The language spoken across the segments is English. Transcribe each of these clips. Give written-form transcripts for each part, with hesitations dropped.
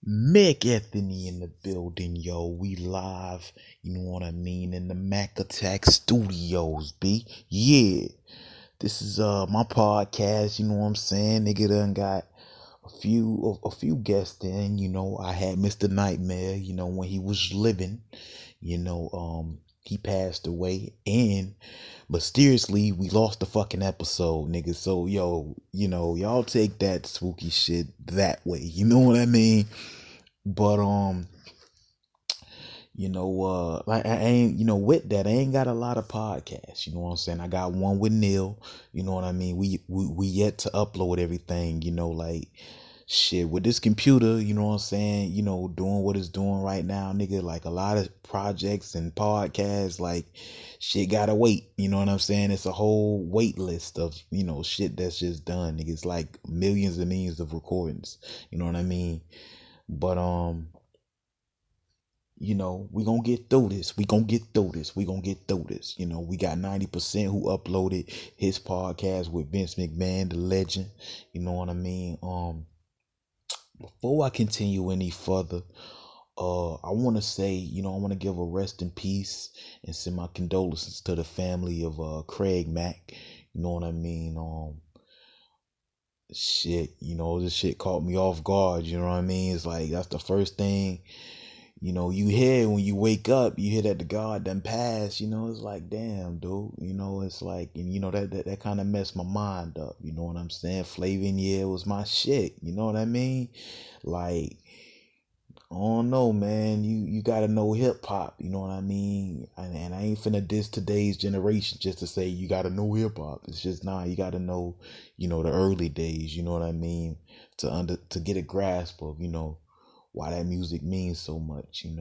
Mick Anthony in the building, yo. We live, you know what I mean, in the Mac Attack Studios, B. Yeah. This is my podcast, you know what I'm saying? Nigga done got a few guests in, you know. I had Mr. Nightmare, you know, when he was living, you know, he passed away, and mysteriously we lost the fucking episode, nigga. So yo, you know, y'all take that spooky shit that way. You know what I mean? But like I ain't, with that, I ain't got a lot of podcasts. You know what I'm saying? I got one with Neil. You know what I mean? We yet to upload everything. You know, like shit with this computer. You know what I'm saying? You know, doing what it's doing right now, nigga. Like a lot of projects and podcasts, like shit gotta wait. You know what I'm saying? It's a whole wait list of shit that's just done. Nigga, it's like millions and millions of recordings. You know what I mean? But we gonna get through this. We gonna get through this. We gonna get through this. You know, we got 90% who uploaded his podcast with Vince McMahon, the legend. You know what I mean? Before I continue any further, I wanna say, I wanna give a rest in peace and send my condolences to the family of Craig Mack. You know what I mean? This shit caught me off guard, you know what I mean? It's like that's the first thing you hear when you wake up. You hear that the God done passed. It's like, damn, dude. It's like, and that kind of messed my mind up. You know what I'm saying? Flavor in the Air was my shit. You know what I mean? Like, I don't know, man. You gotta know hip hop. You know what I mean? And I ain't finna diss today's generation just to say you gotta know hip hop. It's just you gotta know, the early days. You know what I mean? To get a grasp of, why that music means so much, and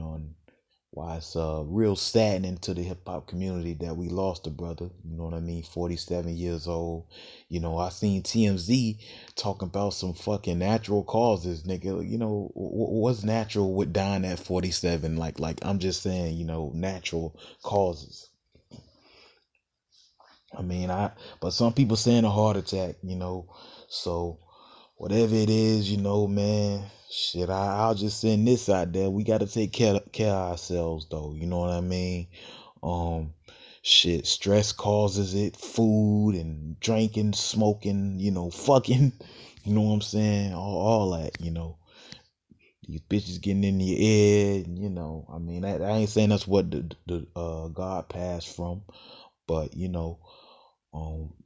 why it's real saddening to the hip hop community that we lost a brother. You know what I mean? 47 years old. I seen TMZ talking about some fucking natural causes, nigga. What's natural with dying at 47? Like I'm just saying, natural causes. I mean, but some people saying a heart attack, so whatever it is, man, shit, I'll just send this out there. We got to take care of ourselves, though. You know what I mean? Stress causes it. Food and drinking, smoking, fucking, you know what I'm saying? All that, These bitches getting in your ear, I mean, I ain't saying that's what the God passed from, but,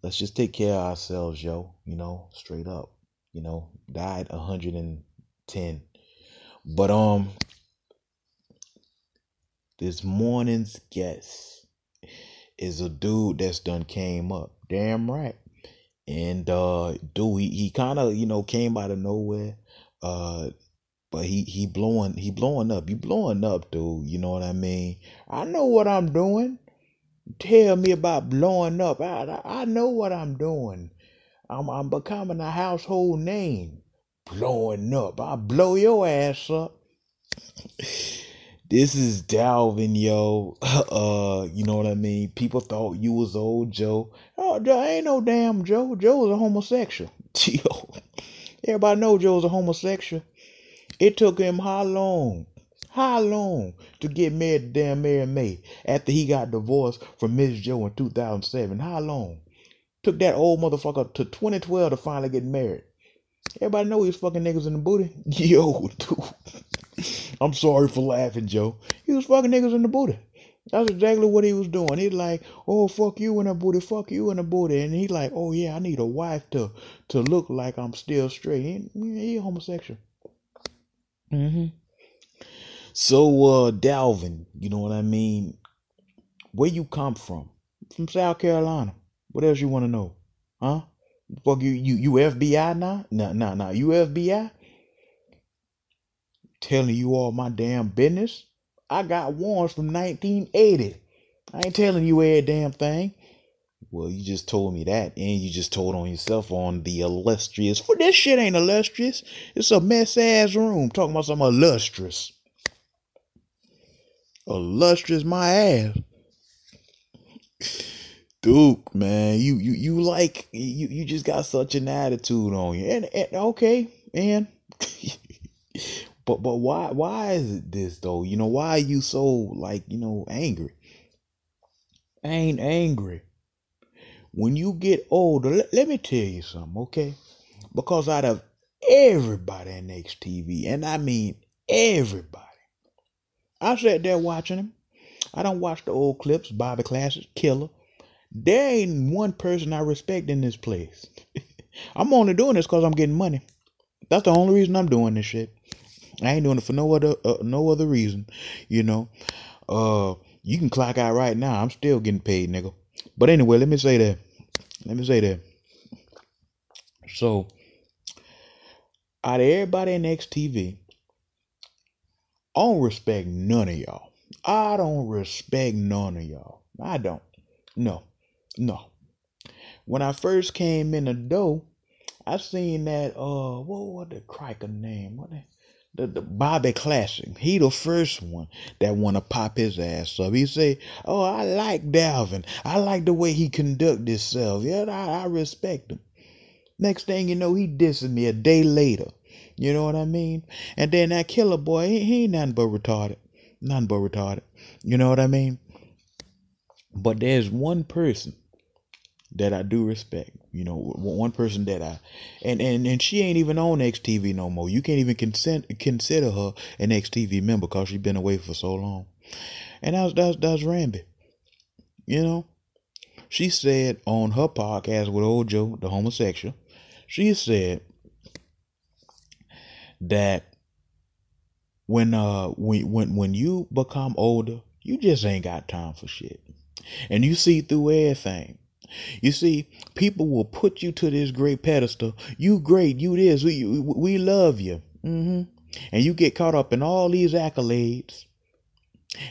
let's just take care of ourselves, yo, straight up. Died 110. But this morning's guest is a dude that's done came up. Damn right. And dude, he kind of, came out of nowhere. But he blowing up. You blowing up, dude. You know what I mean? I know what I'm doing. Tell me about blowing up. I know what I'm doing. I'm becoming a household name. Blowing up. I'll blow your ass up. This is Dalvin, yo. You know what I mean? People thought you was old Joe. Oh, Joe ain't no damn Joe. Joe was a homosexual. Yo. Everybody know Joe's a homosexual. It took him how long? How long to get married to damn Mary May after he got divorced from Miss Joe in 2007? How long? Took that old motherfucker to 2012 to finally get married. Everybody know he was fucking niggas in the booty. Yo, dude. I'm sorry for laughing, Joe. He was fucking niggas in the booty. That's exactly what he was doing. He's like, oh, fuck you in the booty, fuck you in the booty. And he like, oh yeah, I need a wife to look like I'm still straight. He homosexual. So, Dalvin, you know what I mean? Where you come from? From South Carolina. What else you want to know? Huh? Fuck you FBI now? Nah. You FBI? Telling you all my damn business? I got warrants from 1980. I ain't telling you every damn thing. Well, you just told me that, and you just told on yourself on the illustrious. For this shit ain't illustrious. It's a mess ass room talking about some illustrious. Illustrious my ass. Duke, man, you like you just got such an attitude on you. And okay, man. But why is it this though? Why are you so like, angry? I ain't angry. When you get older, let me tell you something, okay? Because out of everybody in XTV, and I mean everybody, I sat there watching them. I don't watch the old clips, Bobby Classics, Killer. There ain't one person I respect in this place. I'm only doing this because I'm getting money. That's the only reason I'm doing this shit. I ain't doing it for no other reason. You know, you can clock out right now. I'm still getting paid, nigga. But anyway, let me say that. So, out of everybody in XTV, I don't respect none of y'all. I don't respect none of y'all. I don't. No. When I first came in the door, I seen that what the cracker name? What the Bobby Classic. He the first one that wanna pop his ass up. He say, "Oh, I like Dalvin. I like the way he conduct himself. Yeah, I respect him." Next thing you know, he dissing me a day later. You know what I mean? And then that Killer boy, he ain't nothing but retarded. Nothing but retarded. You know what I mean? But there's one person that I do respect. One person that and she ain't even on XTV no more. You can't even consider her an XTV member because she's been away for so long. And that's Ramby. She said on her podcast with old Joe, the homosexual, she said that when you become older, you just ain't got time for shit. And you see through everything. You see, people will put you to this great pedestal. You great, you this, we love you. And you get caught up in all these accolades.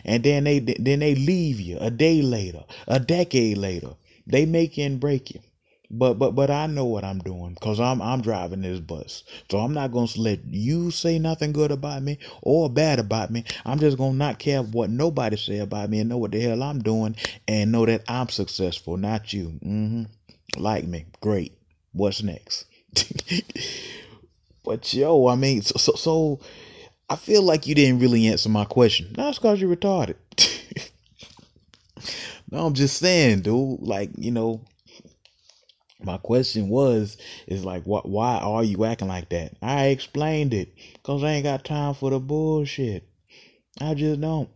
And then they leave you a day later, a decade later. They make you and break you. But I know what I'm doing because I'm driving this bus. So I'm not going to let you say nothing good about me or bad about me. I'm just going to not care what nobody say about me and know what the hell I'm doing and know that I'm successful, not you. Like me. Great. What's next? But yo, I mean, so I feel like you didn't really answer my question. That's because you're retarded. No, I'm just saying, dude, like, my question is like, why are you acting like that? I explained it because I ain't got time for the bullshit. I just don't.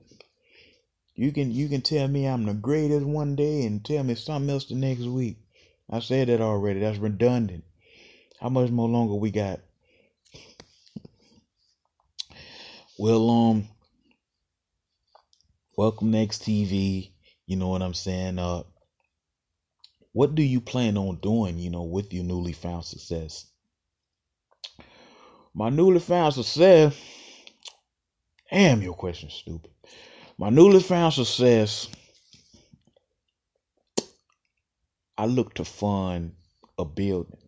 You can tell me I'm the greatest one day and tell me something else the next week. I said that already. That's redundant. How much more longer we got? Well, welcome to XTV. You know what I'm saying? What do you plan on doing, with your newly found success? My newly found success. Damn, your question's stupid. My newly found success. I look to fund a building.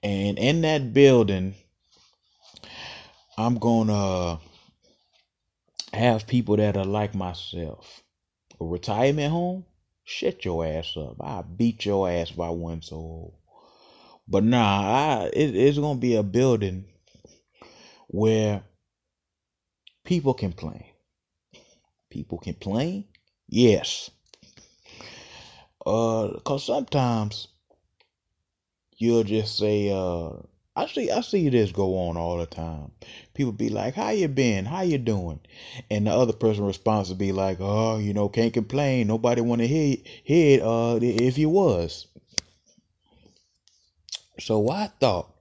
And in that building, I'm gonna have people that are like myself. A retirement home? Shut your ass up. I'll beat your ass if I wasn't so old. But nah, it's gonna be a building where people complain. People complain? Yes. Cause sometimes you'll just say, I see this go on all the time. People be like, "How you been? How you doing?" And the other person responds to be like, "Oh, can't complain. Nobody want to hear it. If you was." So I thought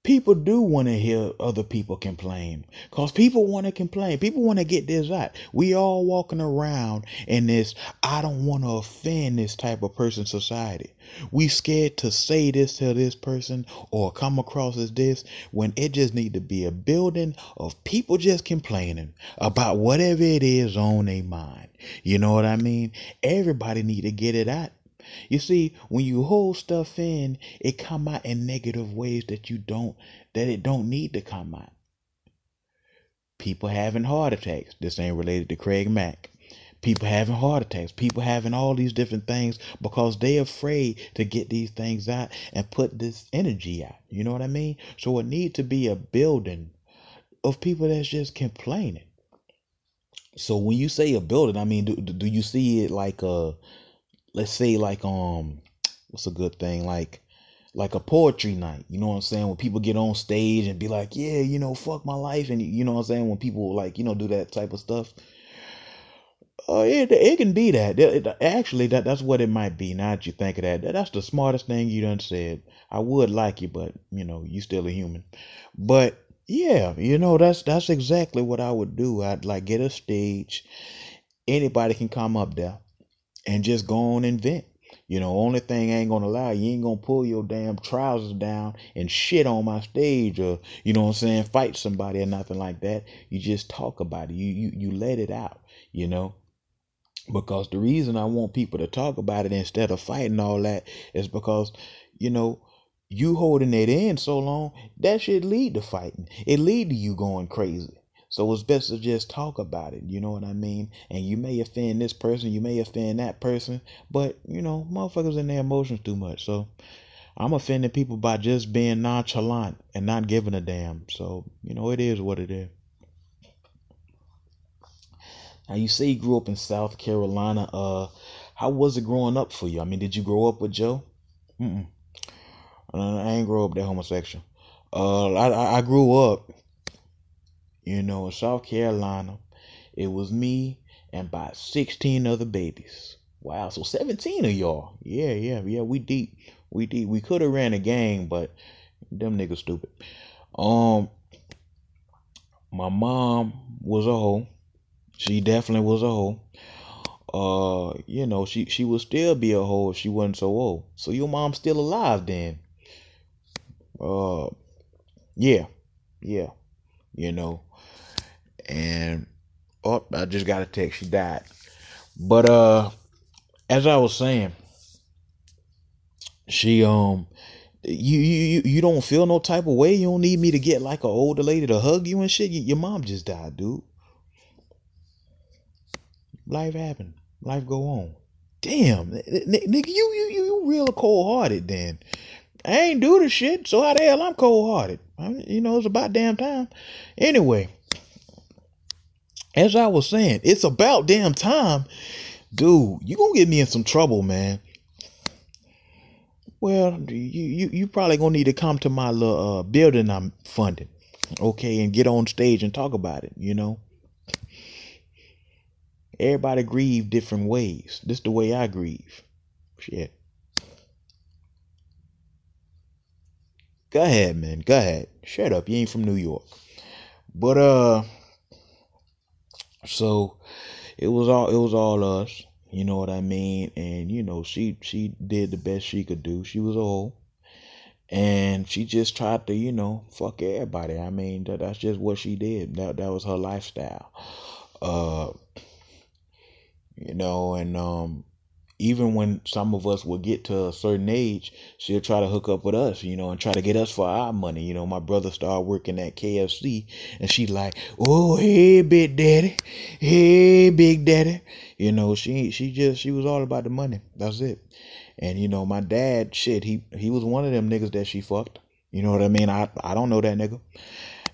people do want to hear other people complain, because people want to complain. People want to get this out. We all walking around in this I don't want to offend this type of person society. We scared to say this to this person or come across as this, when it just need to be a building of people just complaining about whatever it is on their mind. You know what I mean? Everybody need to get it out. You see, when you hold stuff in, it come out in negative ways that it don't need to come out. People having heart attacks. This ain't related to Craig Mack. People having heart attacks, people having all these different things because they're afraid to get these things out and put this energy out. You know what I mean? So it needs to be a building of people that's just complaining. So when you say a building, I mean, do you see it like let's say like what's a good thing, like a poetry night, you know what I'm saying, when people get on stage and be like, yeah, fuck my life, and you know what I'm saying, when people like, do that type of stuff. It can be that. Actually, that's what it might be. Now that you think of that, that's the smartest thing you done said. I would like you, but you still a human. But yeah, that's exactly what I would do. I'd like get a stage. Anybody can come up there and just go on and vent. Only thing I ain't gonna allow, you ain't gonna pull your damn trousers down and shit on my stage, or you know what I'm saying, fight somebody or nothing like that. You just talk about it. You let it out, because the reason I want people to talk about it instead of fighting all that is because, you holding it in so long, that shit lead to fighting. It lead to you going crazy. So it's best to just talk about it. You know what I mean? And you may offend this person, you may offend that person, but motherfuckers in their emotions too much. So I'm offending people by just being nonchalant and not giving a damn. So, it is what it is. Now you say you grew up in South Carolina. How was it growing up for you? I mean, did you grow up with Joe? Mm-mm. I ain't grow up that homosexual. I grew up, in South Carolina. It was me and about 16 other babies. Wow, so 17 of y'all. Yeah. We deep. We could have ran a gang, but them niggas stupid. My mom was a hoe. She definitely was a hoe. She would still be a hoe if she wasn't so old. So your mom's still alive then? Yeah. And I just got a text. She died. But as I was saying, she you don't feel no type of way. You don't need me to get like an older lady to hug you and shit. Your mom just died, dude. Life happened. Life go on. Damn, nigga, you real cold hearted then. I ain't do the shit, so how the hell I'm cold hearted? It's about damn time. Anyway, as I was saying, it's about damn time. Dude, you gonna get me in some trouble, man. Well, you probably gonna need to come to my little building I'm funding, okay, and get on stage and talk about it. Everybody grieve different ways. This the way I grieve. Shit. Go ahead, man. Go ahead. Shut up. You ain't from New York. But so it was all us. You know what I mean? And she did the best she could do. She was old. And she just tried to, fuck everybody. I mean, that's just what she did. That was her lifestyle. And even when some of us would get to a certain age, she'll try to hook up with us, and try to get us for our money. My brother started working at KFC, and she like, oh, hey, Big Daddy, hey, Big Daddy. She was all about the money. That's it. And my dad, shit, he was one of them niggas that she fucked. You know what I mean? I don't know that nigga.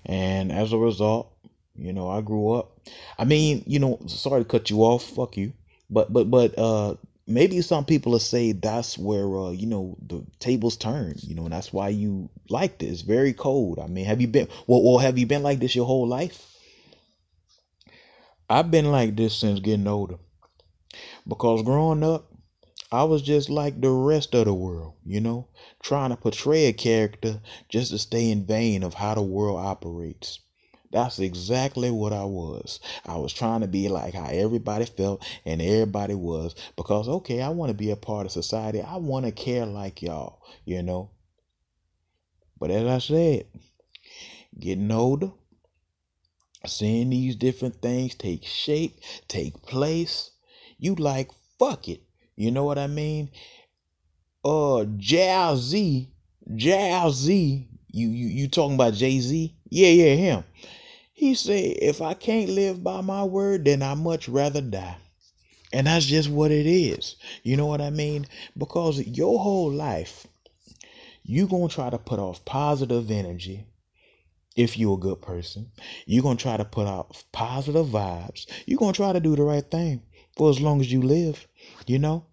And as a result, I grew up. I mean, sorry to cut you off. Fuck you. But maybe some people will say that's where, the tables turn, and that's why you like this. It's very cold. I mean, have you been like this your whole life? I've been like this since getting older, because growing up, I was just like the rest of the world, trying to portray a character just to stay in vein of how the world operates. That's exactly what I was. I was trying to be like how everybody felt and everybody was, because, okay, I want to be a part of society. I want to care like y'all, But as I said, getting older, seeing these different things take shape, take place, you like, fuck it. You know what I mean? Jay-Z, you talking about Jay-Z? Yeah, him. He said, if I can't live by my word, then I much rather die. And that's just what it is. You know what I mean? Because your whole life, you going to try to put off positive energy. If you're a good person, you're going to try to put out positive vibes. You're going to try to do the right thing for as long as you live. You know,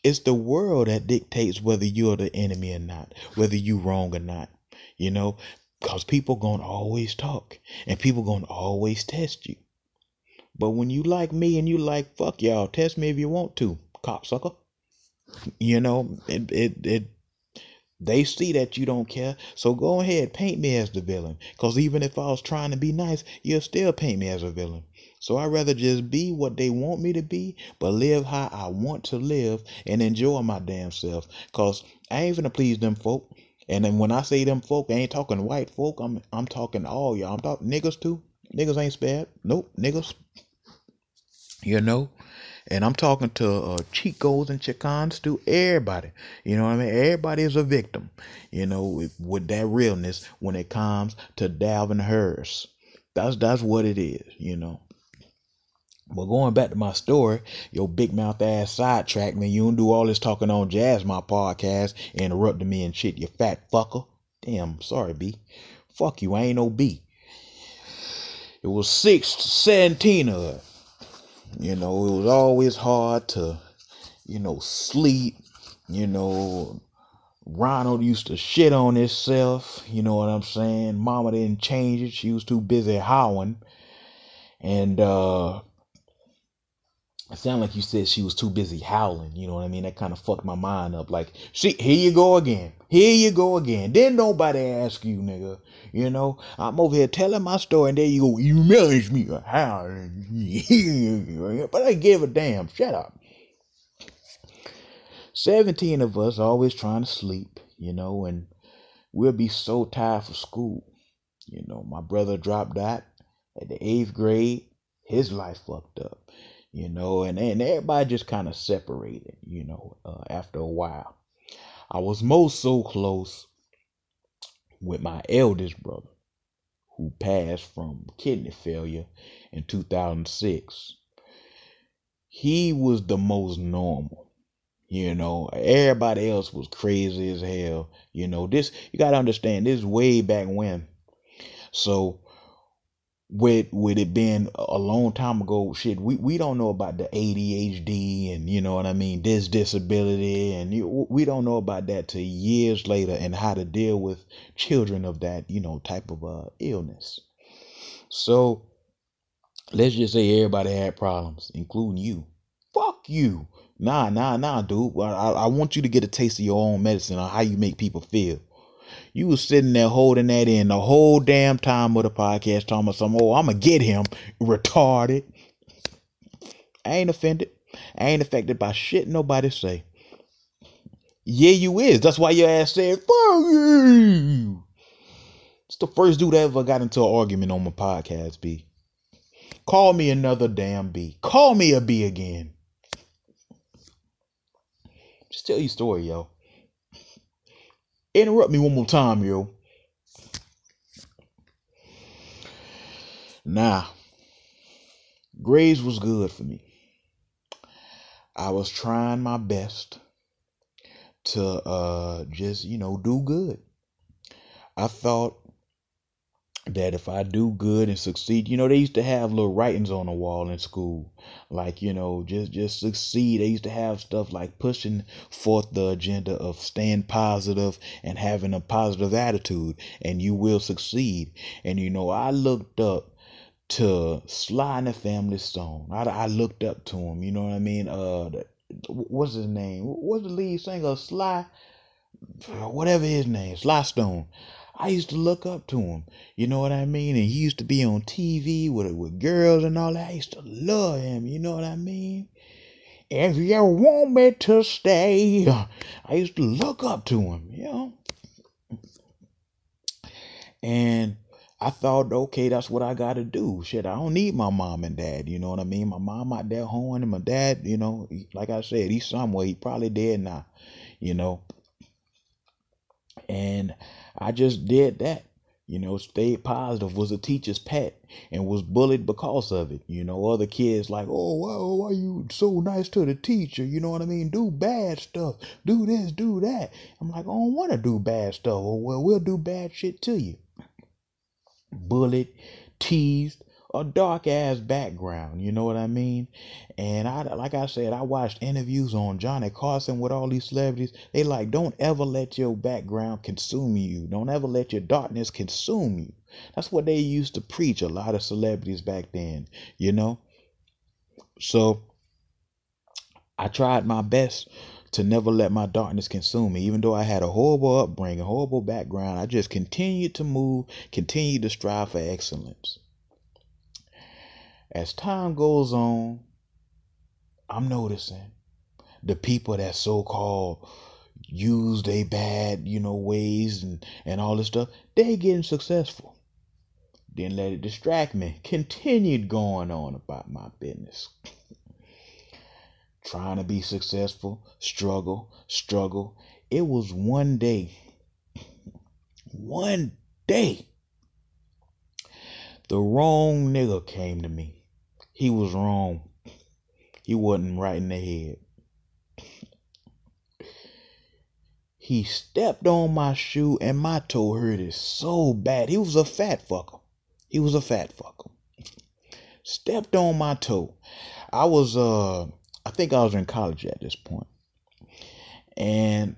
it's the world that dictates whether you're the enemy or not, whether you wrong or not, you know, because people going to always talk and people going to always test you. But when you like me and you like, fuck y'all, test me if you want to, cocksucker. You know, they see that you don't care, so go ahead, paint me as the villain. Because even if I was trying to be nice, you'll still paint me as a villain. So I'd rather just be what they want me to be, but live how I want to live and enjoy my damn self. Because I ain't finna please them folk. And then when I say them folk, I ain't talking white folk. I'm talking all y'all. I'm talking niggas too. Niggas ain't spared. Nope, niggas. You know? And I'm talking to Chicos and Chicans too. Everybody. You know what I mean? Everybody is a victim. You know, with that realness when it comes to Dalvin Harris. That's what it is, you know. But going back to my story, your big mouth ass sidetracked me. You don't do all this talking on Jazz, my podcast, interrupting me and shit, you fat fucker. Damn, sorry, B. Fuck you, I ain't no B. It was 6 to 17 of it. You know, it was always hard to, sleep. You know, Ronald used to shit on himself. You know what I'm saying? Mama didn't change it. She was too busy howling. And, it sounded like you said she was too busy howling. You know what I mean? That kind of fucked my mind up. Like, see, here you go again. Here you go again. Didn't nobody ask you, nigga. You know, I'm over here telling my story, and there you go. You manage me a howling. But I give a damn. Shut up. 17 of us always trying to sleep, you know, and we'll be so tired for school. You know, my brother dropped out at the 8th grade. His life fucked up. You know, and everybody just kind of separated, you know, after a while. I was most so close with my eldest brother, who passed from kidney failure in 2006. He was the most normal, you know. Everybody else was crazy as hell. You know, you got to understand, this way back when. So, with it being a long time ago, shit, we don't know about the ADHD and, you know what I mean, this disability, and we don't know about that till years later, and how to deal with children of that, you know, type of illness. So let's just say everybody had problems, including you. Fuck you. Nah, dude. I want you to get a taste of your own medicine, or how you make people feel. You was sitting there holding that in the whole damn time of the podcast, talking about I'm gonna get him, retarded. I ain't offended. I ain't affected by shit nobody say. Yeah, you is. That's why your ass said, fuck you. It's the first dude that ever got into an argument on my podcast, B. Call me another damn B. Call me a B again. Just tell your story, yo. Interrupt me one more time, yo. Nah. Grades was good for me. I was trying my best to just, you know, do good. I thought that if I do good and succeed, you know, they used to have little writings on the wall in school, like, you know, just succeed. They used to have stuff like pushing forth the agenda of staying positive and having a positive attitude, and you will succeed. And, you know, I looked up to Sly and the Family Stone. I looked up to him, you know what I mean? What's his name? What's the lead singer? Sly, whatever his name, Sly Stone. I used to look up to him, you know what I mean? And he used to be on TV with girls and all that. I used to love him, you know what I mean? If you want me to stay, I used to look up to him, you know? And I thought, okay, that's what I got to do. Shit, I don't need my mom and dad, you know what I mean? My mom out there home, and my dad, you know, like I said, he's somewhere. He probably dead now, you know? And I just did that. Stayed positive, was a teacher's pet, and was bullied because of it. Other kids like, oh, why are you so nice to the teacher? You know what I mean? Do bad stuff. Do this, do that. I'm like, I don't want to do bad stuff. Oh, well, we'll do bad shit to you. Bullied, teased, a dark ass background, you know what I mean? And like I said, I watched interviews on Johnny Carson with all these celebrities. They like, don't ever let your background consume you. Don't ever let your darkness consume you. That's what they used to preach, a lot of celebrities back then, So I tried my best to never let my darkness consume me. Even though I had a horrible upbringing, horrible background, I just continued to move, continued to strive for excellence. As time goes on, I'm noticing the people that so-called use their bad, ways and all this stuff, they getting successful. Didn't let it distract me. Continued going on about my business. Trying to be successful, struggle. It was one day, the wrong nigga came to me. He was wrong. He wasn't right in the head. He stepped on my shoe and my toe hurt it so bad. He was a fat fucker. Stepped on my toe. I think I was in college at this point. And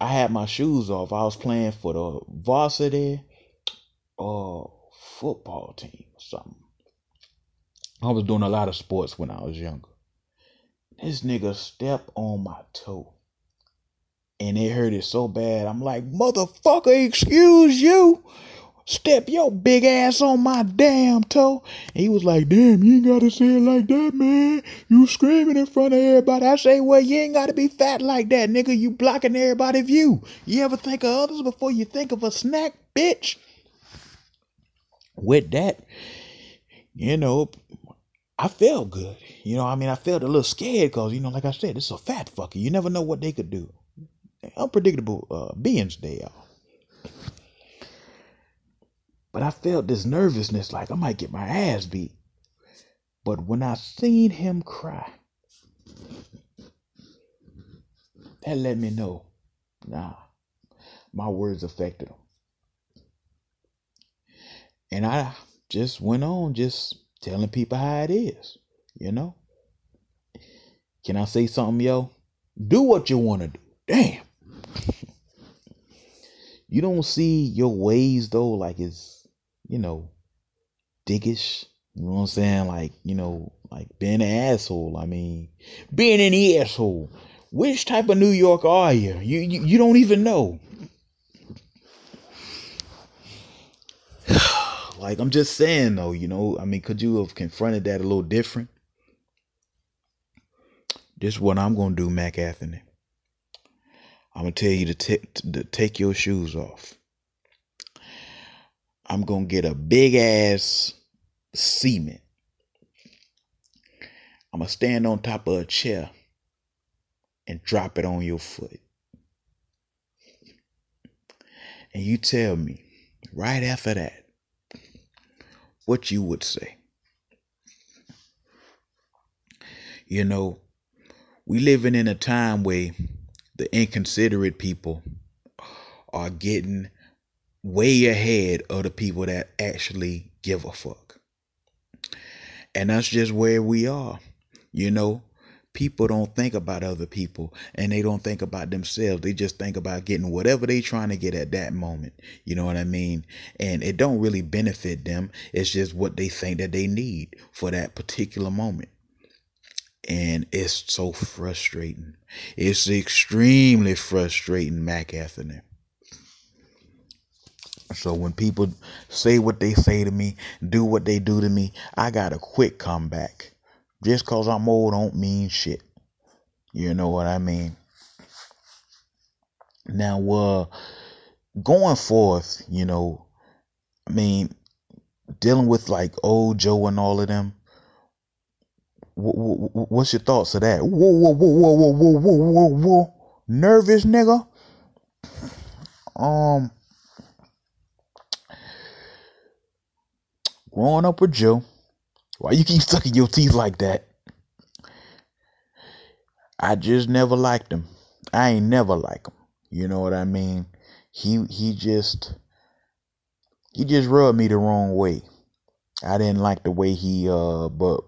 I had my shoes off. I was playing for the varsity football team or something. I was doing a lot of sports when I was younger. This nigga stepped on my toe. And it hurt it so bad. I'm like, motherfucker, excuse you. Step your big ass on my damn toe. And he was like, damn, you ain't got to say it like that, man. You screaming in front of everybody. I say, well, you ain't got to be fat like that, nigga. You blocking everybody's view. You ever think of others before you think of a snack, bitch? With that, I felt good. I felt a little scared because, like I said, it's a fat fucker. You never know what they could do. Unpredictable beings they are. But I felt this nervousness like I might get my ass beat. But when I seen him cry, that let me know, nah, my words affected him. And I just went on just telling people how it is, Can I say something, yo? Do what you want to do. Damn. You don't see your ways, though, like it's, dickish. You know what I'm saying? Like, like being an asshole. I mean, being an asshole. Which type of New York are you? You don't even know. Like, I'm just saying, though, could you have confronted that a little different? This is what I'm going to do, Mac Anthony. I'm going to tell you to take your shoes off. I'm going to get a big ass cement. I'm going to stand on top of a chair and drop it on your foot. And you tell me right after that what you would say. We living in a time where the inconsiderate people are getting way ahead of the people that actually give a fuck. And that's just where we are. People don't think about other people and they don't think about themselves. They just think about getting whatever they trying to get at that moment. You know what I mean? And it don't really benefit them. It's just what they think that they need for that particular moment. And it's so frustrating. It's extremely frustrating, Mac Anthony. So when people say what they say to me, do what they do to me, I got a quick comeback. Just cause I'm old don't mean shit. You know what I mean? Now, going forth, dealing with like old Joe and all of them, what's your thoughts of that? Whoa. Nervous nigga? growing up with Joe, why you keep sucking your teeth like that? I just never liked him. I ain't never like him. You know what I mean? He just rubbed me the wrong way. I didn't like the way he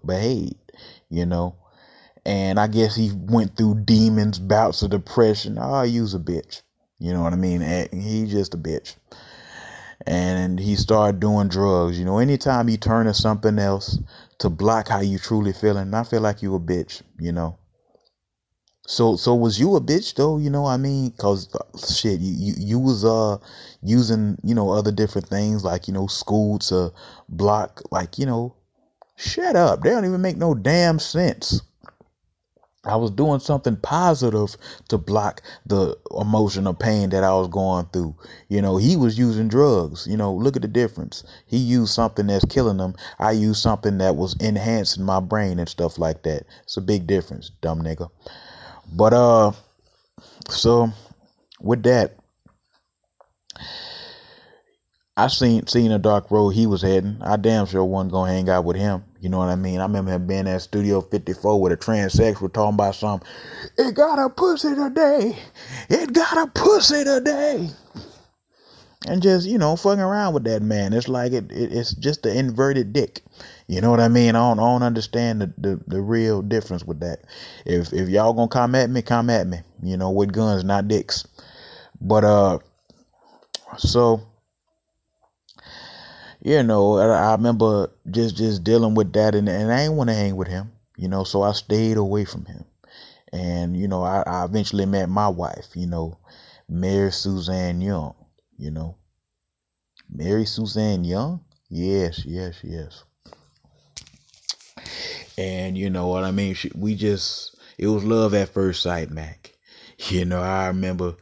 behaved, you know. And I guess he went through demons, bouts of depression. Oh, he was a bitch. You know what I mean? He's just a bitch. And he started doing drugs. You know, anytime you turn to something else to block how you truly feeling, I feel like you a bitch, you know. So was you a bitch though? You know what I mean? Cause shit, you was using, you know, other different things like, you know, school to block, like, you know, shut up. They don't even make no damn sense. I was doing something positive to block the emotional pain that I was going through. You know, he was using drugs. You know, look at the difference. He used something that's killing him. I used something that was enhancing my brain and stuff like that. It's a big difference, dumb nigga. But so with that, I seen a dark road he was heading. I damn sure wasn't gonna hang out with him. You know what I mean? I remember him being at Studio 54 with a transsexual talking about something. It got a pussy today. It got a pussy today. And just, you know, fucking around with that man. It's like it's just the inverted dick. You know what I mean? I don't understand the real difference with that. If y'all gonna come at me. You know, with guns, not dicks. But so, you know, I remember just dealing with that, and I didn't want to hang with him, you know, so I stayed away from him. And, you know, I eventually met my wife, you know, Mary Suzanne Young, you know. Mary Suzanne Young? Yes. And you know what I mean? It was love at first sight, Mac. You know, I remember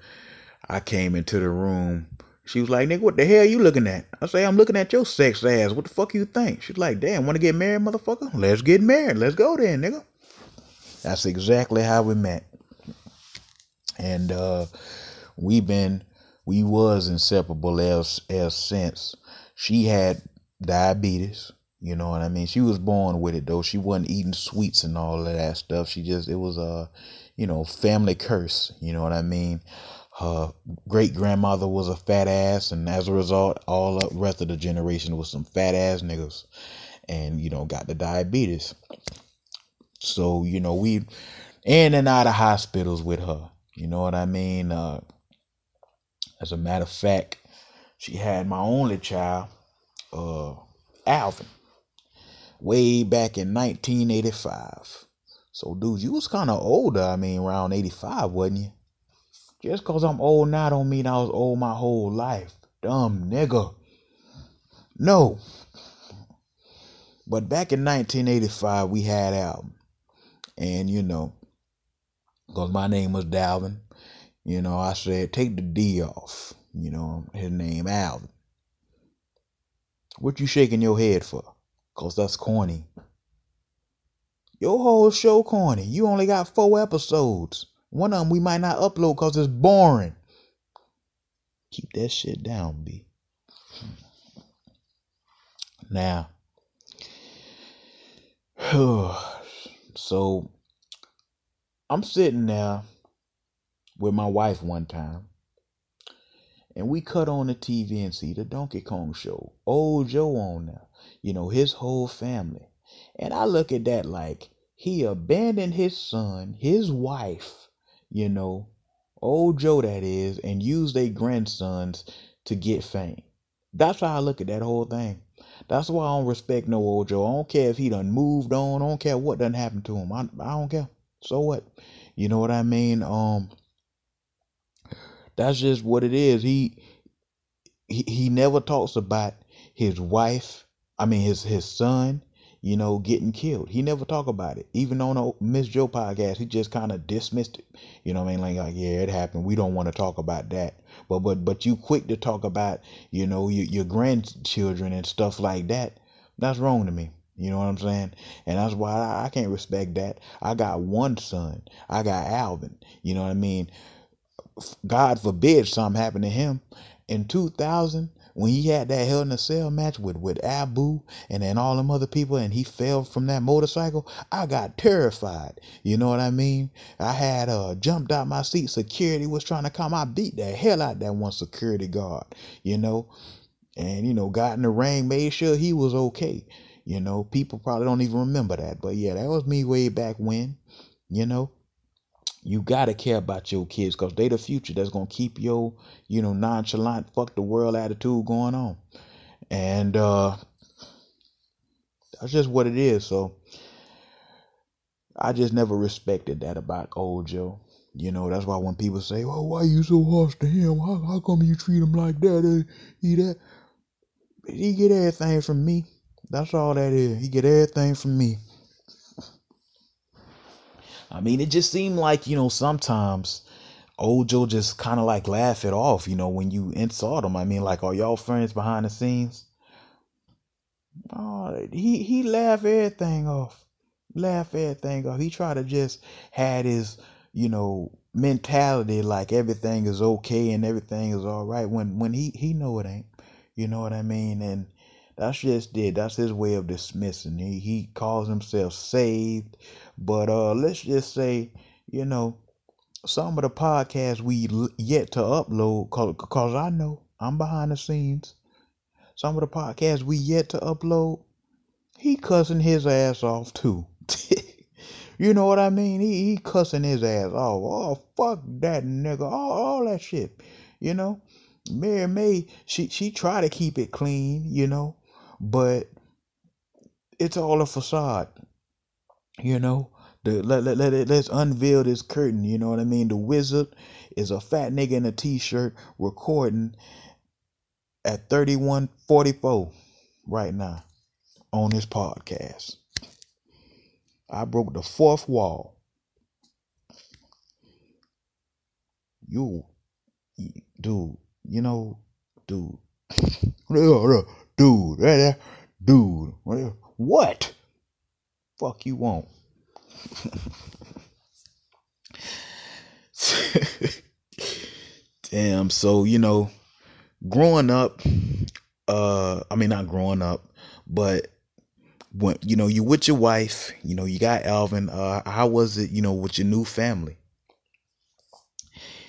I came into the room. She was like, nigga, what the hell you looking at? I say, I'm looking at your sex ass. What the fuck you think? She's like, damn, want to get married, motherfucker? Let's get married. Let's go then, nigga. That's exactly how we met. And we was inseparable as since. She had diabetes. You know what I mean? She was born with it though. She wasn't eating sweets and all of that stuff. It was a, you know, family curse. You know what I mean? Her great grandmother was a fat ass, and as a result, all the rest of the generation was some fat ass niggas, and you know, got the diabetes. So you know, we in and out of hospitals with her. You know what I mean? As a matter of fact, she had my only child, Alvin, way back in 1985. So, dude, you was kind of older. I mean, around 85, wasn't you? Just because I'm old now don't mean I was old my whole life. Dumb nigga. No. But back in 1985, we had Alvin. And, you know, because my name was Dalvin, you know, I said, take the D off. You know, his name Alvin. What you shaking your head for? Because that's corny. Your whole show corny. You only got 4 episodes. One of them we might not upload because it's boring. Keep that shit down, B. Now, so I'm sitting there with my wife one time, and we cut on the TV and see the Donkey Kong show. Old Joe on there. You know, his whole family. And I look at that like he abandoned his son, his wife, you know, old Joe that is, and used their grandsons to get fame. That's how I look at that whole thing. That's why I don't respect no old Joe. I don't care if he done moved on. I don't care what done happened to him. I don't care. So what? You know what I mean? That's just what it is. He never talks about his wife. I mean his son, you know, getting killed. He never talk about it. Even on a Miss Joe podcast, he just kind of dismissed it. You know what I mean? Like, yeah, it happened. We don't want to talk about that. But you quick to talk about, you know, your grandchildren and stuff like that. That's wrong to me. You know what I'm saying? And that's why I can't respect that. I got one son. I got Alvin. You know what I mean? God forbid something happened to him. In 2000, when he had that Hell in a Cell match with Abu and then all them other people, and he fell from that motorcycle, I got terrified. You know what I mean? I had jumped out my seat. Security was trying to come. I beat the hell out that one security guard, you know, and, you know, got in the ring, made sure he was okay. You know, people probably don't even remember that. But yeah, that was me way back when, you know. You gotta care about your kids because they the future that's gonna keep your, you know, nonchalant, fuck the world attitude going on. And that's just what it is. So I just never respected that about old Joe. You know, that's why when people say, "Oh, why you so harsh to him? How come you treat him like that?" He get everything from me. That's all that is. He get everything from me. I mean, it just seemed like, you know, sometimes old Joe just kind of like laugh it off, you know, when you insult him. I mean, like, are y'all friends behind the scenes? Oh, he laugh everything off. Laugh everything off. He try to just had his, you know, mentality like everything is okay and everything is all right when he know it ain't. You know what I mean? And that's just it. That's his way of dismissing. He calls himself saved. But let's just say, you know, some of the podcasts we yet to upload, cause I know I'm behind the scenes. Some of the podcasts we yet to upload, he cussing his ass off too. You know what I mean? He cussing his ass off. Oh, fuck that nigga. All that shit. You know? Mary May, she try to keep it clean, you know, but it's all a facade. You know, let's unveil this curtain. You know what I mean? The wizard is a fat nigga in a t-shirt recording at 31:44 right now on his podcast. I broke the fourth wall. Dude, you know, dude, what? Fuck you won't. Damn. So, you know, growing up, I mean, not growing up, but when, you know, you with your wife, you know, you got Alvin, how was it, you know, with your new family?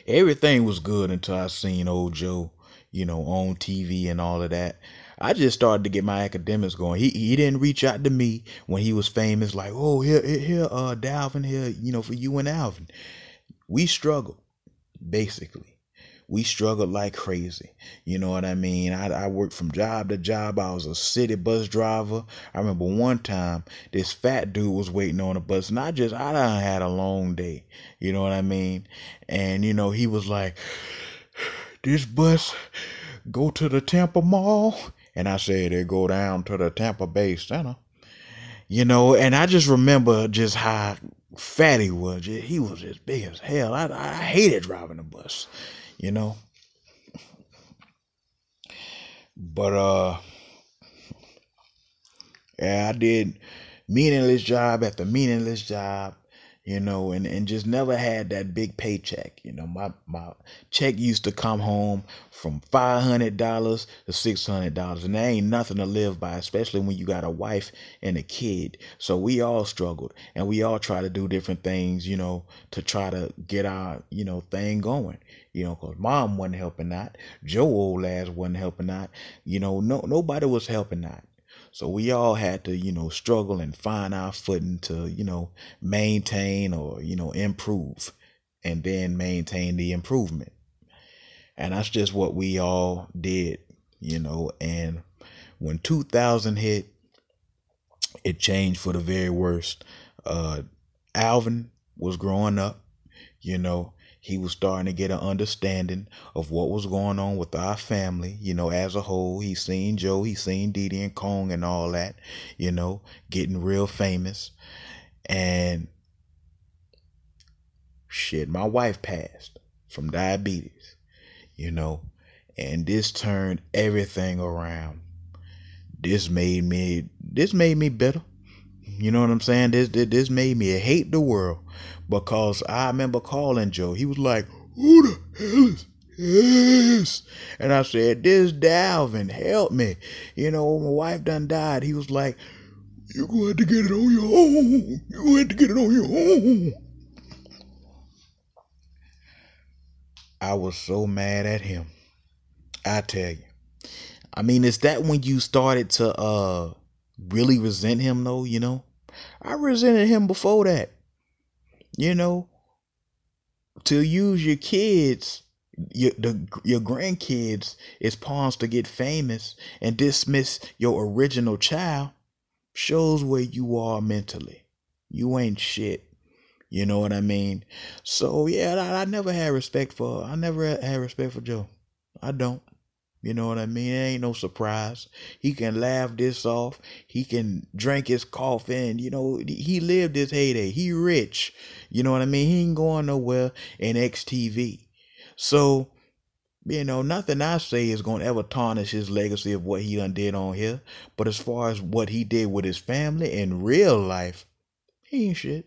Everything was good until I seen old Joe, you know, on TV and all of that. I just started to get my academics going. He didn't reach out to me when he was famous, like, oh, here, Dalvin, here, you know, for you and Alvin. We struggled, basically. We struggled like crazy. You know what I mean? I worked from job to job. I was a city bus driver. I remember one time this fat dude was waiting on a bus, and I done had a long day. You know what I mean? And, you know, he was like, this bus go to the Tampa Mall? And I said, they go down to the Tampa Bay Center. You know, and I just remember just how fat he was. He was just big as hell. I hated driving the bus, you know. But yeah, I did meaningless job after meaningless job, you know, and just never had that big paycheck. You know, my check used to come home from $500 to $600, and there ain't nothing to live by, especially when you got a wife and a kid. So we all struggled, and we all try to do different things, you know, to try to get our, you know, thing going. You know, because mom wasn't helping out, Joe old ass wasn't helping out, you know, nobody was helping out. So we all had to, you know, struggle and find our footing to, you know, maintain or, you know, improve, and then maintain the improvement. And that's just what we all did, you know. And when 2000 hit, it changed for the very worst. Alvin was growing up, you know. He was starting to get an understanding of what was going on with our family, you know, as a whole. He seen Joe, he seen Dee Dee and Kong and all that, you know, getting real famous. And shit, my wife passed from diabetes, you know, and this turned everything around. This made me better. You know what I'm saying? This made me hate the world, because I remember calling Joe. He was like, who the hell is Yes. And I said, this Dalvin, help me. My wife done died. He was like, you're going to get it on your own. You're going to get it on your own. I was so mad at him. I tell you. I mean, is that when you started to really resent him though, I resented him before that. To use your kids, your grandkids as pawns to get famous and dismiss your original child shows where you are mentally. You ain't shit. You know what I mean? So yeah, I never had respect for Joe. I don't. You know what I mean? It ain't no surprise. He can laugh this off. He can drink his coffee, and he lived his heyday. He rich. You know what I mean? He ain't going nowhere in XTV. So, nothing I say is gonna ever tarnish his legacy of what he done did on here. But as far as what he did with his family in real life, he ain't shit.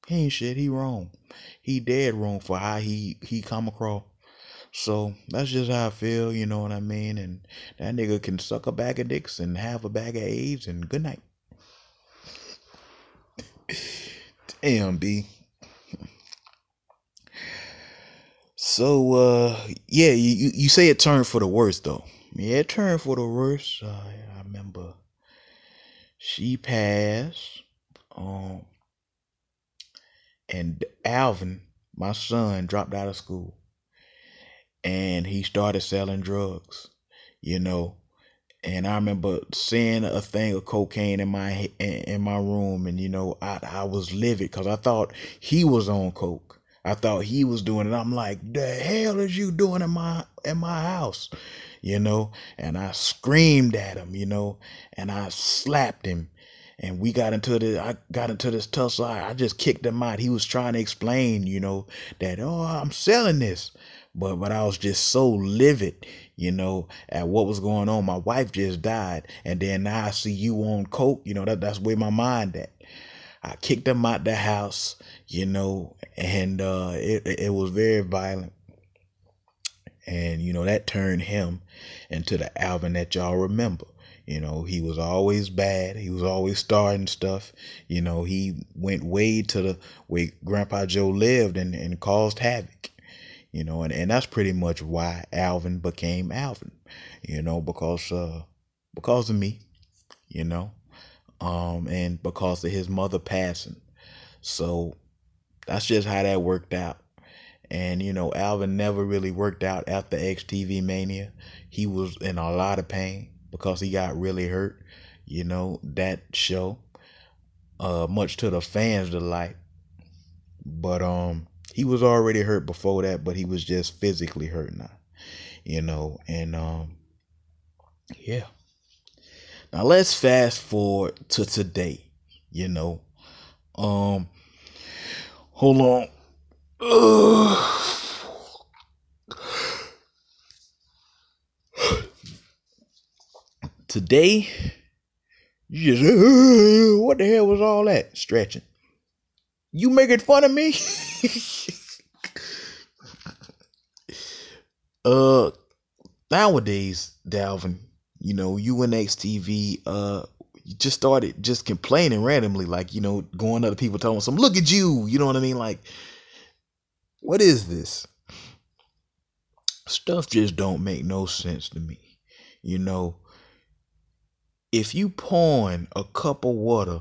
He ain't shit. He wrong. He dead wrong for how he come across. So that's just how I feel, you know what I mean? And that nigga can suck a bag of dicks and have a bag of AIDS and good night. Damn, B. So, yeah, you say it turned for the worse, though. Yeah, it turned for the worse. I remember she passed, and Alvin, my son, dropped out of school. And he started selling drugs, and I remember seeing a thing of cocaine in my room, and I was livid because I thought he was on coke. I thought he was doing it. I'm like, the hell is you doing in my house? And I screamed at him, and I slapped him. And I got into this tussle. I just kicked him out. He was trying to explain, that, I'm selling this. But I was just so livid, at what was going on. My wife just died. And then now I see you on coke, that's where my mind at. I kicked him out the house, and it was very violent. And, that turned him into the Alvin that y'all remember. He was always bad. He was always starting stuff. He went way to the way Grandpa Joe lived and caused havoc. And that's pretty much why Alvin became Alvin, because of me, and because of his mother passing. So that's just how that worked out. And, Alvin never really worked out after XTV Mania. He was in a lot of pain because he got really hurt, that show, much to the fans' delight. But, he was already hurt before that, but he was just physically hurt now, and yeah. Now let's fast forward to today, hold on. Today, you just, what the hell was all that? Stretching. You making fun of me? Nowadays, Dalvin, you and XTV, you just started just complaining randomly, like, going to other people telling them, look at you, you know what I mean? Like, what is this? Stuff just don't make no sense to me. If you pouring a cup of water,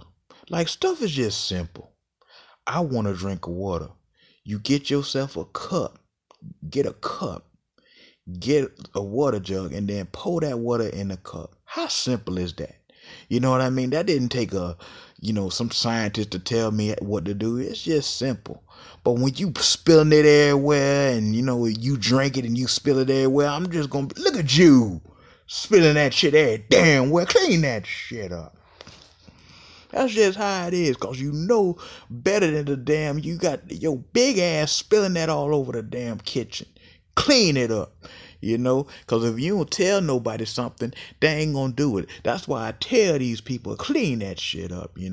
like, stuff is just simple. I want to drink water. You get yourself a cup. Get a cup. Get a water jug and then pour that water in the cup. How simple is that? You know what I mean? That didn't take some scientist to tell me what to do. It's just simple. But when you spilling it everywhere and, you drink it and you spill it everywhere, I'm just going to look at you spilling that shit every damn well. Clean that shit up. That's just how it is, because better than the damn, you got your big ass spilling that all over the damn kitchen. Clean it up, because if you don't tell nobody something, they ain't gonna do it. That's why I tell these people, clean that shit up, You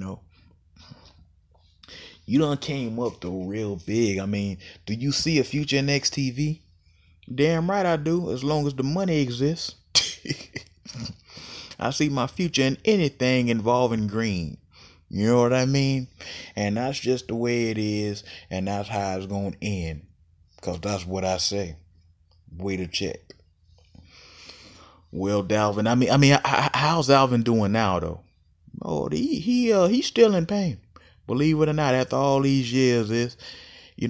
done came up though real big. I mean, do you see a future in XTV? Damn right I do, as long as the money exists. I see my future in anything involving green. You know what I mean? And that's just the way it is, and that's how it's gonna end. Cause that's what I say. Wait a check. Well, Dalvin, how's Dalvin doing now though? Oh, he's still in pain. Believe it or not, after all these years,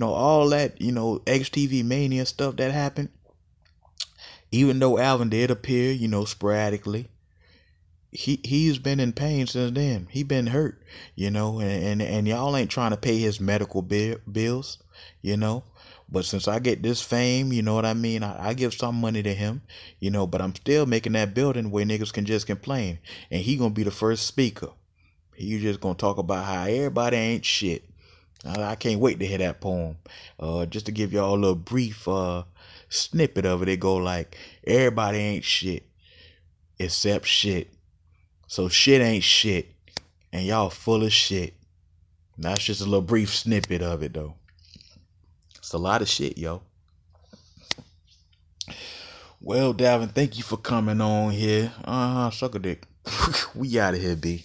all that XTV mania stuff that happened. Even though Alvin did appear, sporadically, he's been in pain since then. He been hurt, and y'all ain't trying to pay his medical bills, But since I get this fame, you know what I mean? I give some money to him, but I'm still making that building where niggas can just complain. And he gonna be the first speaker. He just gonna talk about how everybody ain't shit. I can't wait to hear that poem. Just to give y'all a little brief snippet of it. It go like, everybody ain't shit except shit. So shit ain't shit. And y'all full of shit. That's just a little brief snippet of it though. It's a lot of shit, yo. Well, Dalvin, thank you for coming on here. Suck a dick. We out of here, B.